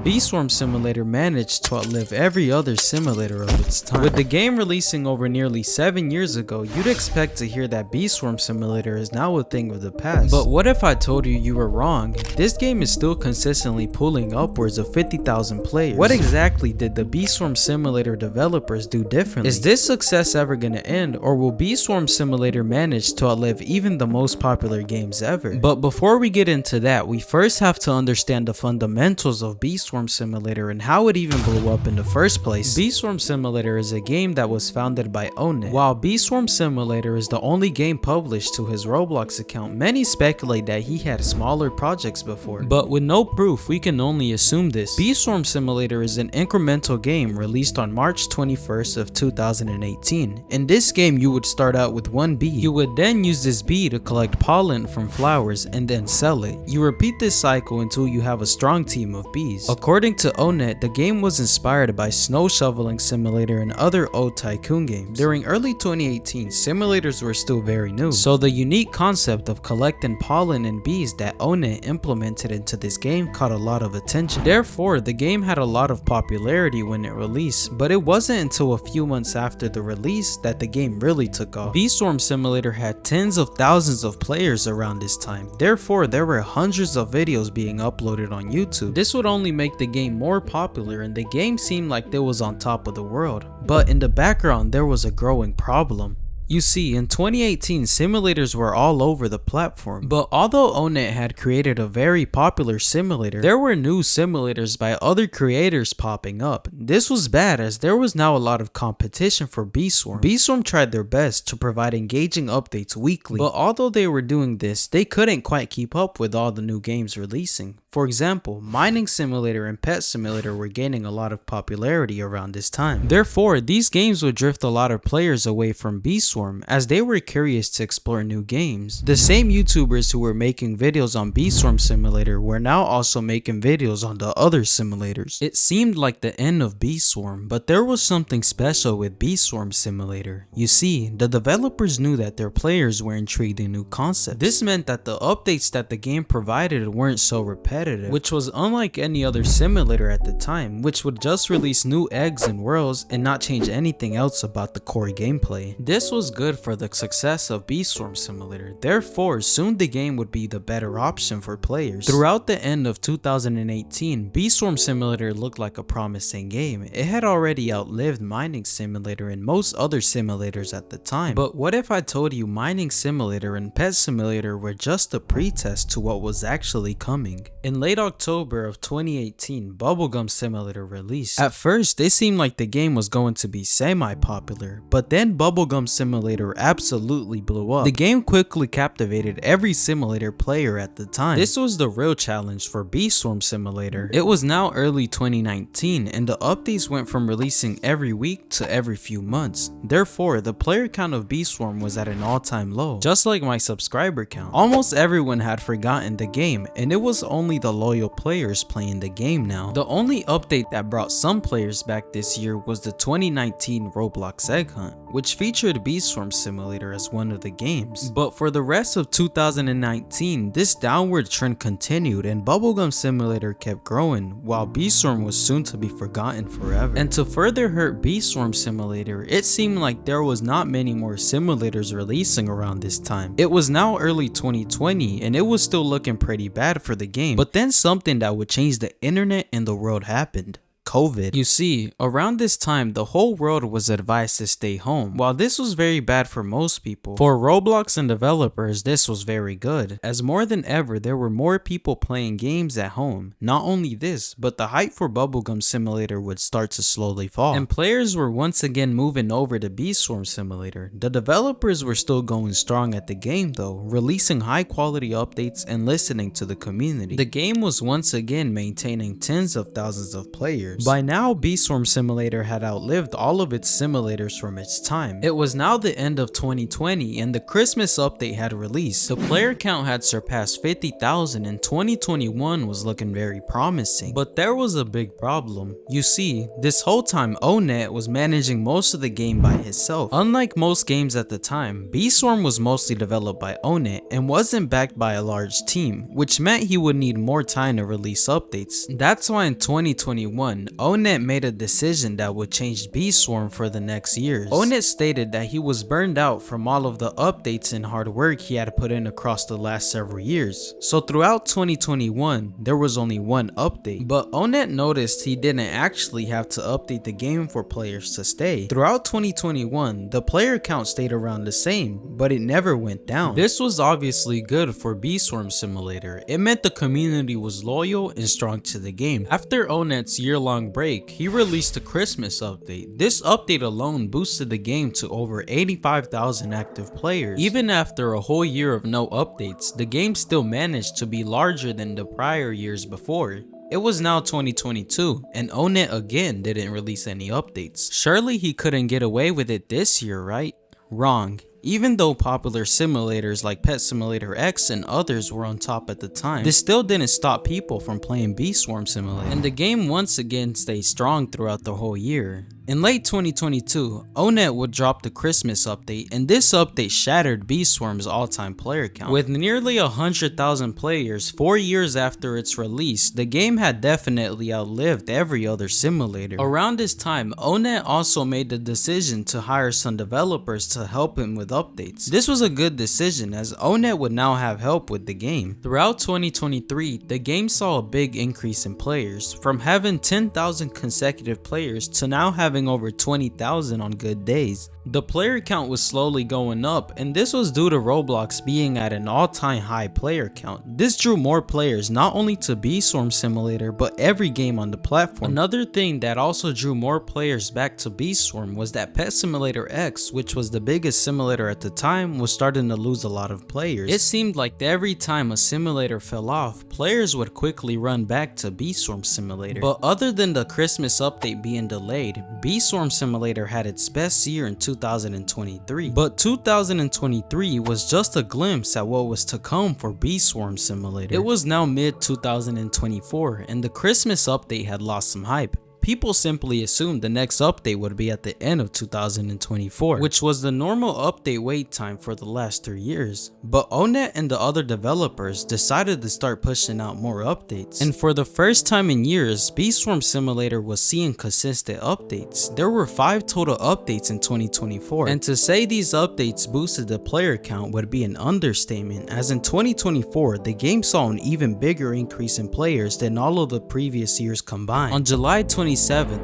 Bee Swarm Simulator managed to outlive every other simulator of its time. With the game releasing over nearly 7 years ago, you'd expect to hear that Bee Swarm Simulator is now a thing of the past. But what if I told you were wrong? This game is still consistently pulling upwards of 50,000 players. What exactly did the Bee Swarm Simulator developers do differently? Is this success ever gonna end, or will Bee Swarm Simulator manage to outlive even the most popular games ever? But before we get into that, we first have to understand the fundamentals of Bee Swarm Simulator and how it even blew up in the first place. Bee Swarm Simulator is a game that was founded by Onet. While Bee Swarm Simulator is the only game published to his Roblox account, many speculate that he had smaller projects before. But with no proof, we can only assume this. Bee Swarm Simulator is an incremental game released on March 21st of 2018. In this game, you would start out with one bee. You would then use this bee to collect pollen from flowers and then sell it. You repeat this cycle until you have a strong team of bees. According to Onet, the game was inspired by Snow Shoveling Simulator and other old tycoon games. During early 2018, simulators were still very new, so the unique concept of collecting pollen and bees that Onet implemented into this game caught a lot of attention. Therefore, the game had a lot of popularity when it released, but it wasn't until a few months after the release that the game really took off. Bee Swarm Simulator had tens of thousands of players around this time, therefore there were hundreds of videos being uploaded on YouTube. This would only make the game more popular and the game seemed like it was on top of the world. But in the background there was a growing problem. You see, in 2018, simulators were all over the platform, but although Onet had created a very popular simulator, there were new simulators by other creators popping up. This was bad as there was now a lot of competition for Bee Swarm. Bee Swarm tried their best to provide engaging updates weekly, but although they were doing this, they couldn't quite keep up with all the new games releasing. For example, Mining Simulator and Pet Simulator were gaining a lot of popularity around this time. Therefore, these games would drift a lot of players away from Bee Swarm as they were curious to explore new games. The same YouTubers who were making videos on Bee Swarm Simulator were now also making videos on the other simulators. It seemed like the end of Bee Swarm, but there was something special with Bee Swarm Simulator. You see, the developers knew that their players were intrigued in new concepts. This meant that the updates that the game provided weren't so repetitive, which was unlike any other simulator at the time, which would just release new eggs and worlds and not change anything else about the core gameplay. This was good for the success of Bee Swarm Simulator, therefore soon the game would be the better option for players. Throughout the end of 2018, Bee Swarm Simulator looked like a promising game. It had already outlived Mining Simulator and most other simulators at the time. But what if I told you Mining Simulator and Pet Simulator were just a pretest to what was actually coming? In late October of 2018, Bubblegum Simulator released. At first, it seemed like the game was going to be semi-popular, but then Bubblegum Simulator absolutely blew up. The game quickly captivated every simulator player at the time. This was the real challenge for Bee Swarm Simulator. It was now early 2019 and the updates went from releasing every week to every few months. Therefore, the player count of Bee Swarm was at an all-time low, just like my subscriber count. Almost everyone had forgotten the game and it was only the loyal players playing the game now. The only update that brought some players back this year was the 2019 Roblox Egg Hunt, which featured Bee Swarm Simulator as one of the games. But for the rest of 2019, this downward trend continued and Bubblegum Simulator kept growing, while Bee Swarm was soon to be forgotten forever. And to further hurt Bee Swarm Simulator, it seemed like there was not many more simulators releasing around this time. It was now early 2020 and it was still looking pretty bad for the game, but then something that would change the internet and the world happened. COVID. You see, around this time, the whole world was advised to stay home. While this was very bad for most people, for Roblox and developers, this was very good, as more than ever, there were more people playing games at home. Not only this, but the hype for Bubblegum Simulator would start to slowly fall, and players were once again moving over to Bee Swarm Simulator. The developers were still going strong at the game though, releasing high quality updates and listening to the community. The game was once again maintaining tens of thousands of players. simulators. By now, Beeswarm Simulator had outlived all of its simulators from its time. It was now the end of 2020 and the Christmas update had released. The player count had surpassed 50,000 and 2021 was looking very promising. But there was a big problem. You see, this whole time Onet was managing most of the game by himself. Unlike most games at the time, Beeswarm was mostly developed by Onet and wasn't backed by a large team, which meant he would need more time to release updates. That's why in 2021, Onet made a decision that would change Beeswarm for the next years. Onet stated that he was burned out from all of the updates and hard work he had put in across the last several years. So throughout 2021, there was only one update, but Onet noticed he didn't actually have to update the game for players to stay. Throughout 2021, the player count stayed around the same, but it never went down. This was obviously good for Beeswarm Simulator. It meant the community was loyal and strong to the game. After Onet's year-long break, he released a Christmas update. This update alone boosted the game to over 85,000 active players. Even after a whole year of no updates, the game still managed to be larger than the prior years before. It was now 2022, and Onet again didn't release any updates. Surely he couldn't get away with it this year, right? Wrong. Even though popular simulators like Pet Simulator X and others were on top at the time, this still didn't stop people from playing Beeswarm Simulator, and the game once again stayed strong throughout the whole year. In late 2022, Onet would drop the Christmas update, and this update shattered Beeswarm's all-time player count. With nearly 100,000 players 4 years after its release, the game had definitely outlived every other simulator. Around this time, Onet also made the decision to hire some developers to help him with updates. This was a good decision as Onet would now have help with the game. Throughout 2023, the game saw a big increase in players, from having 10,000 consecutive players to now having over 20,000 on good days. The player count was slowly going up, and this was due to Roblox being at an all-time high player count. This drew more players not only to Beeswarm Simulator but every game on the platform. Another thing that also drew more players back to Beeswarm was that Pet Simulator X, which was the biggest simulator at the time, was starting to lose a lot of players. It seemed like every time a simulator fell off, players would quickly run back to Beeswarm Simulator. But other than the Christmas update being delayed, Beeswarm Simulator had its best year in 2023. But 2023 was just a glimpse at what was to come for Beeswarm Simulator. It was now mid-2024 and the Christmas update had lost some hype. People simply assumed the next update would be at the end of 2024, which was the normal update wait time for the last 3 years. But Onet and the other developers decided to start pushing out more updates. And for the first time in years, Beeswarm Simulator was seeing consistent updates. There were 5 total updates in 2024. And to say these updates boosted the player count would be an understatement, as in 2024, the game saw an even bigger increase in players than all of the previous years combined. On July 27th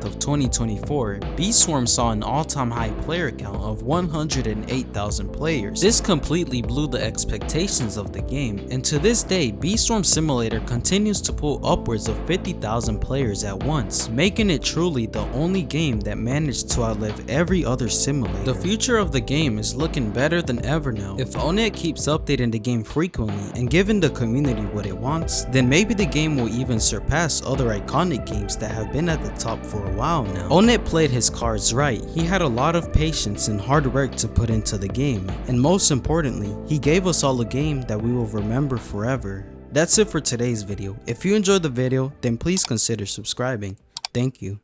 of 2024, Beeswarm saw an all-time high player count of 108,000 players. This completely blew the expectations of the game, and to this day, Beeswarm Simulator continues to pull upwards of 50,000 players at once, making it truly the only game that managed to outlive every other simulator. The future of the game is looking better than ever now. If Onet keeps updating the game frequently and giving the community what it wants, then maybe the game will even surpass other iconic games that have been at the top for a while now. Onet played his cards right. He had a lot of patience and hard work to put into the game, and most importantly, he gave us all a game that we will remember forever. That's it for today's video. If you enjoyed the video, then please consider subscribing. Thank you.